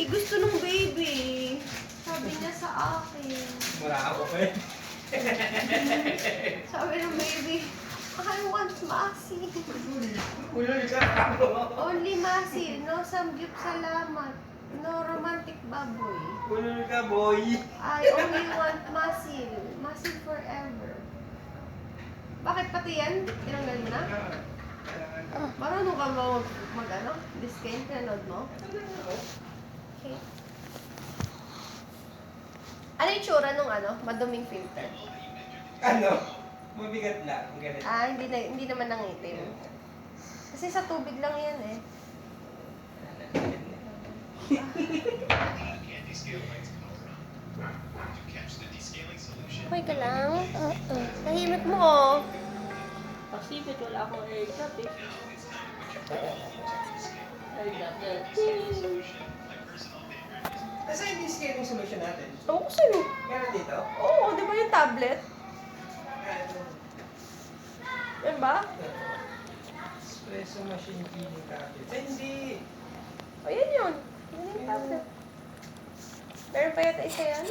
gusto nung baby. Sabi niya sa akin. Mura ako pa eh. Sabi ng baby, I want Masi. Ulol ka ako. Only Masi, no samgyup salamat. No romantic baboy. Ulol ka, boy. I only want Masi. Masi forever. Bakit pati yan? Tinanggal mo na? Marunong ka ba mag-ano? Discount na nod mo? Okay. Ano yung tsura nung ano? Maduming filter? Ano? Mabigat lang. Ganito. Ah, hindi naman nangitim. Kasi sa tubig lang yan eh. Okay ka lang? Tahimik mo oh. Pasipit, wala akong airdrop eh. Airdrop yan. Kasi yung scaling solution natin. Oo, sa'yo. Meron dito? Oo, di ba yung tablet? Yan ba? Espresso machine feeding cabinet. Ay, hindi. O, yan yun. Yan yung tablet. Meron pa yata isa yan?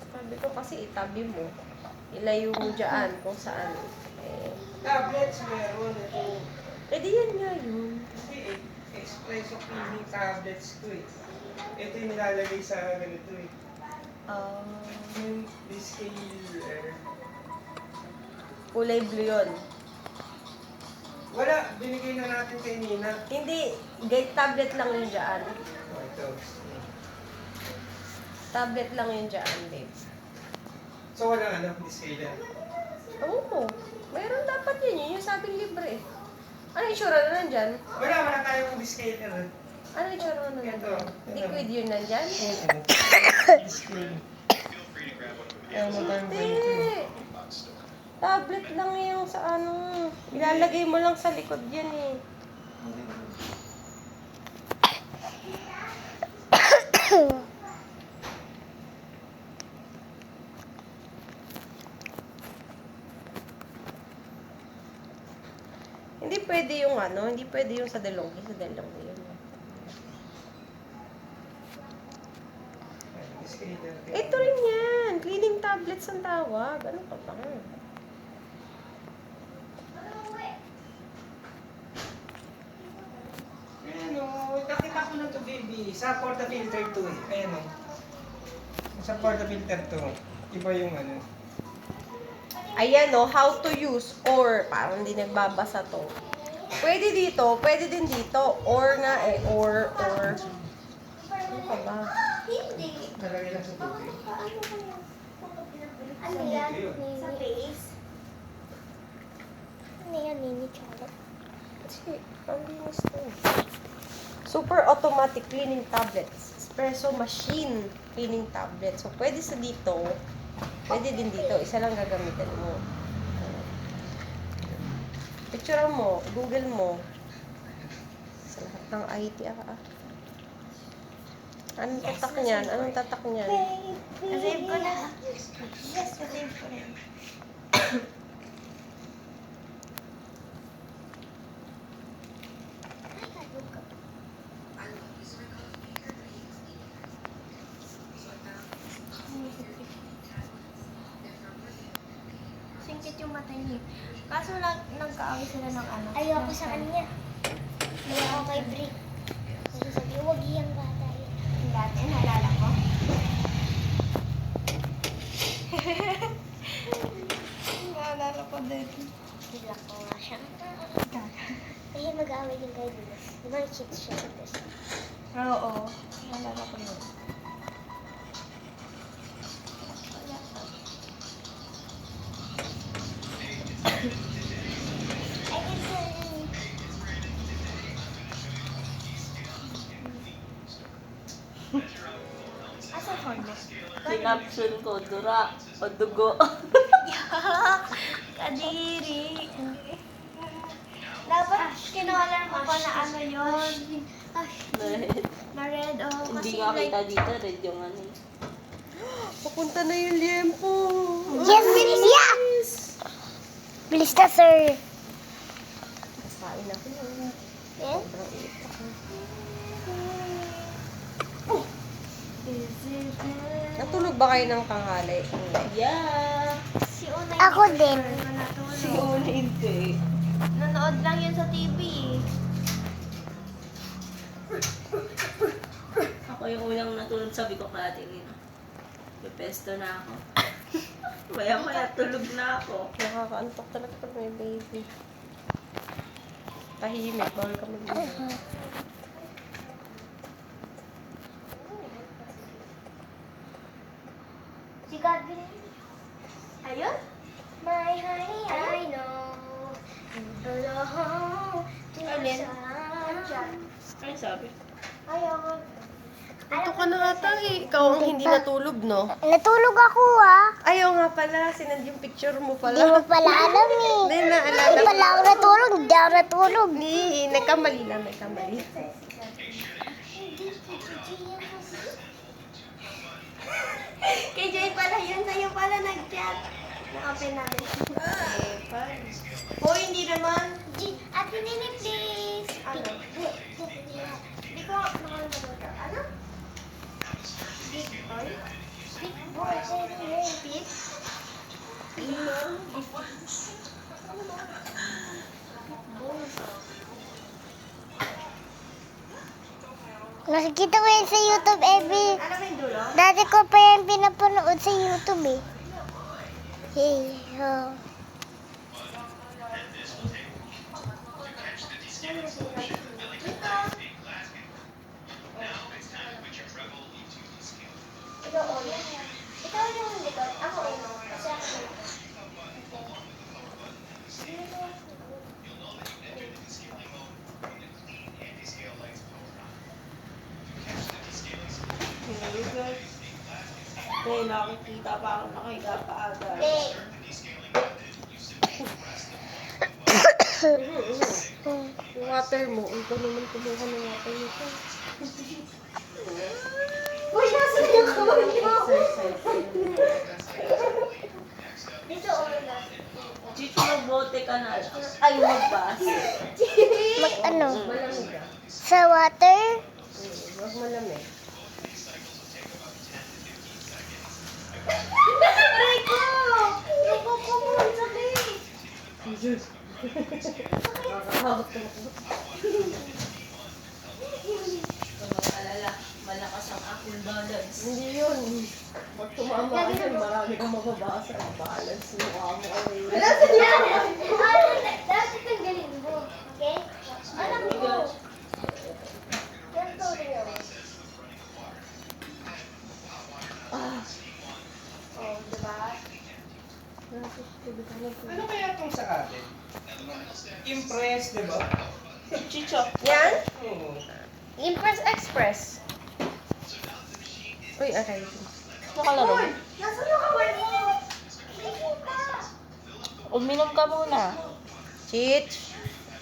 Sabi ko kasi itabi mo. Ilayo mo dyan kung saan. Eh, Tablets meron. Ito. di yan nga yun. Hindi eh. Espresso feeding tablets ko eh. Ito yung nilalagay sa ganito eh. Yung scaler. Kulay blue yun. Wala. Binigay na natin kay Nina. Hindi, guide tablet lang yun dyan. Oh, ito. Tablet lang yun dyan, babe. So wala ano, scaler. Oo, meron dapat yun. Yung sabing libre. Ano yung tsura na nandyan? Wala tayong scaler. Ano yung tsura na nandyan? Liquid yun nandyan? Display. Hindi. Tablet lang yung sa ano. Ilalagay mo lang sa likod yan eh. Hindi pwede yung ano, hindi pwede yung sa Delonghi. Sa Delonghi yun. Scaler. Ito rin yan. Cleaning tablets ang tawag. Ano ka ba? Ayan o, nakita ko na to baby. Sa portafilter to eh. Ayan o. Sa portafilter to. Iba yung ano. Ayan o, how to use or. Parang hindi nagbabasa to. Pwede dito, pwede din dito. Or nga eh, or. Ano ka ba? Hindi. Nalagay lang sa tubig. Ano yan? Sa face? Ano yan, Nini Charlotte? Kasi, ang linis to. Super automatic cleaning tablets. Espresso machine cleaning tablet. So, pwede sa dito. Pwede din dito. Isa lang gagamitin mo. Picture mo. Google mo. Sa lahat ng IT Anong tatak niyan? Anong tatak niyan? Nasave ko na. Yes, nasave ko na. Singkit yung mata niya. Kaso nagkaaway sila ng ano. Ayoko sa kanya. Ayoko kay Bri. Kasi sabi, huwag iyang bata yun. Yung dati, naalala ko. Naalala ko din. Nilak ko nga siya. Kasi mag-aaway din kay Bri. Di ba cheat siya sa test? Oo. Naalala ko yun. Asa phone mo? Kinaption ko, dura o dugo. Kadiri. Dapat kinawalan mo pa na ano yun. Ay, na red oh. Hindi Kasi nga like, kita dito, red yung ano. Papunta na yung liempo. yes, bilis! Yeah! Bilis na, sir. Kain ako yun. Yes? Sobrang init ako. ba kayo ng tanghali? Hindi. Yeah. Si Una ako din. Si Una hindi. Nanood lang yun sa TV. Ako yung unang natulog, sabi ko kaya tingin. Pepesto na ako. Maya-maya tulog na ako. Nakakaantok talaga pag may baby. Tahimik, bawal ka mag-inom. Si Gabriel. Ayun? My honey, I know you belong to Alin? sunshine. Ano sabi? Ayoko. Ito ka na ata eh. Ikaw ang hindi natulog, no? Natulog ako Ayaw nga pala. Sinad yung picture mo Hindi pala. mo pala alam eh. Hindi na, alala Hindi pala ako natulog. Hindi ako natulog. Hindi, nagkamali lang, nagkamali. Kay Joy pala yun. Sa'yo pala nag-chat. Na-open namin. Eh, fine. O, hindi naman. Ate Nini, please. Ano? Hindi ko makalimutan. Ano? Big boy? Big boy. Big? Nakikita ko yan sa YouTube every... Ano ba yung dulo? Dati ko pa yan pinapanood sa YouTube eh. Hey, oh. Ikaw ulo. Ikaw yung likod. Ako ulo. Kasi ako. May nakikita pa ako nakahiga pa aga. Hey. Yung water mo, ikaw naman kumuha ng water nito. Uy, nasan yung kamay mo? Dito ulo. Chicho, magbote ka na lang. Ay, magbasa. Mag ano? Malamig ah. Sa water? Huwag malamig. Aray ko! Yung kuko mo, ang sakit. Nakakahawak ka na. Huwag mag-alala, malakas ang aking balance. Hindi yun. Pag tumama ka dyan, marami kang mababasa. Balance mo amo. Nasaan yan? Dapat tanggalin mo. Okay? Alam mo. Ganito rin. Ah. Oh, diba? Ano kaya itong sa atin? Impress, di ba? Chicho, Yan? Oo. Impress Express. Uy, okay. nakalaro mo. Nasaan yung kamay mo? Tingin ka. Uminom ka muna. Chich,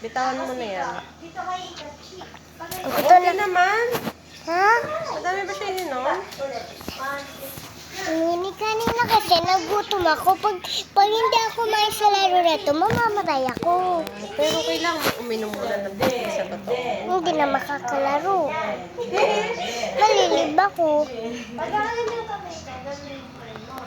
bitawan mo na yan. Dito kayo ikachi. Okay naman. Ha? Madami ba siya ininom? Nini, kanina kasi nagutom ako. Pag hindi ako kumain sa laro na ito, mamamatay ako. Pero kailangan uminom muna ng tubig sa bato. Hindi na makakalaro. Malilib ako. Pag-aaral yung kamay ko, gagawin ko rin mo.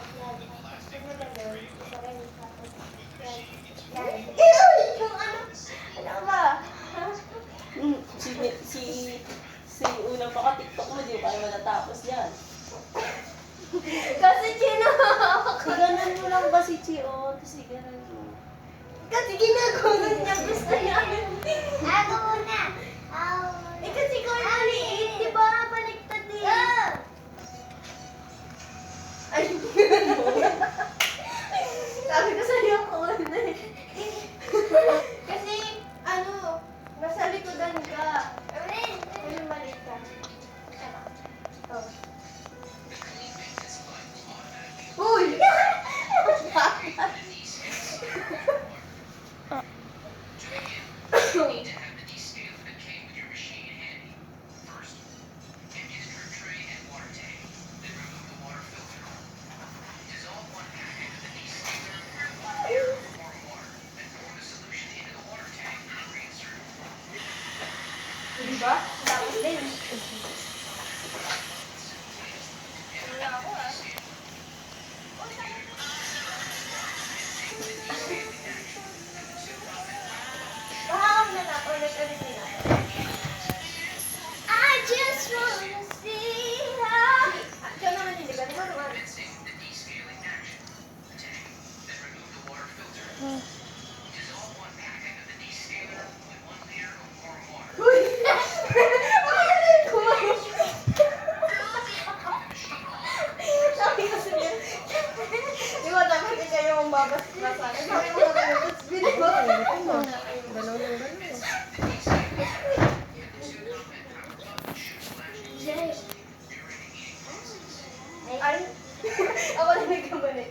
Yung ano ba? Si unang maka-tiktok mo, di ba? Ay matatapos yan. Kasi chino Ganun mo lang ba si Chio? Kasi ganun mo. Kasi ginagawa niya gusto niya. Ako muna. Eh kasi ko maliit, di ba? Baliktad din. Ay, sabi ko sa'yo ako na eh. Kasi, ano, nasa likodan ka. Ano maliit ka? Oh. Uy! Diba? Tapos din. Wala ako ah. Balik-balik nila. I just wanna see how. Siya naman hindi ka naman naman. Uy! Kumain. Sabi ko siya. Di ba dapat hindi kayo ang babas-basan? Sabi mo na kayo, it's binig mo. Galaw ng galaw. Ay! Ako na nagkamali.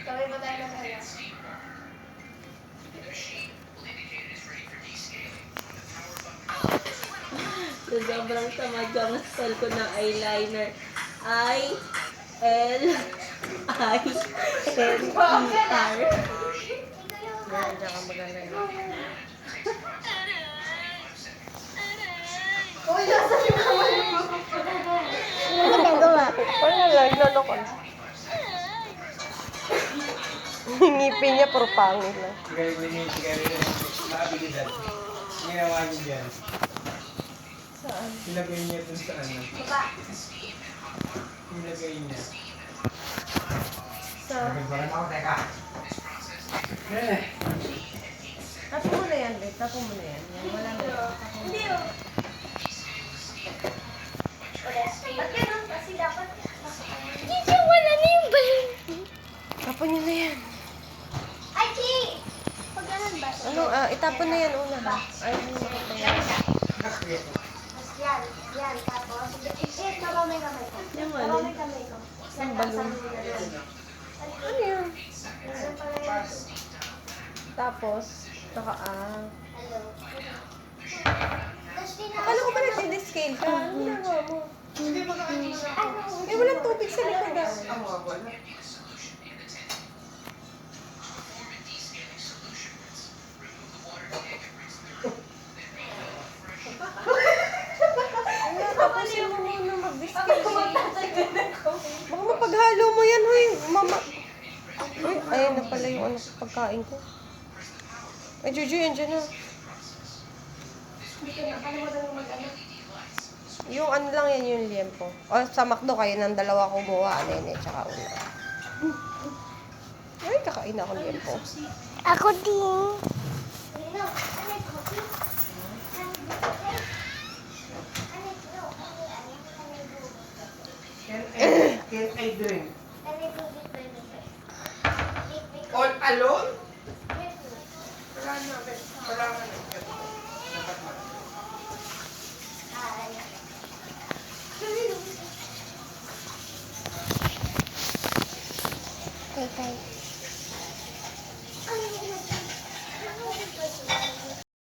Sabay ba tayo na kaya? So, sobrang tamad ka masal ko ng eyeliner. I-L-I-N-E-R. Yan, diyan ka magaling. Uy, nasa yung kamay mo. Ano ginagawa? Wala lang, naloko na. Ngipin niya, puro pangit lang. Sigari nakabilidad. Ginawa niyo dyan. Saan? Ilagay niya dun sa ano. Ilagay niya. Sa... Nagbaran ako, teka. Tapo mo na yan, babe. Tapo mo na yan. Yan, wala na. Hindi oh. Ba't ganun? Kasi dapat... Hindi, wala na yung balon. Tapo niyo na yan. Ay, Chi! Pag ganun ba? Ano, itapon na yan una. Ay, makita yan. Tapos yan, yan. Tapos, kamay ko. Yung Kamay alin? ko. Ang balon. Ano yun? Yan pala yan. Tapos, saka Hello. Tapos Akala ko ba nag-scale ka? Ano ginagawa mo? Eh, walang tubig sa likod ah. Tapusin mo muna mag-scale. Baka mapaghalo mo yan, huy. Mama. Uy, ayun na pala yung ano, pagkain ko. Ay, Juju, yan dyan na. Yung ano lang yan, yung liempo. O, sa McDo, kayo ng dalawa kumuha, nene, tsaka una. Ay, kakain ako liempo. Ako din. Can I drink? All alone? Wala na, Ben. Wala na. Dapat na. Okay.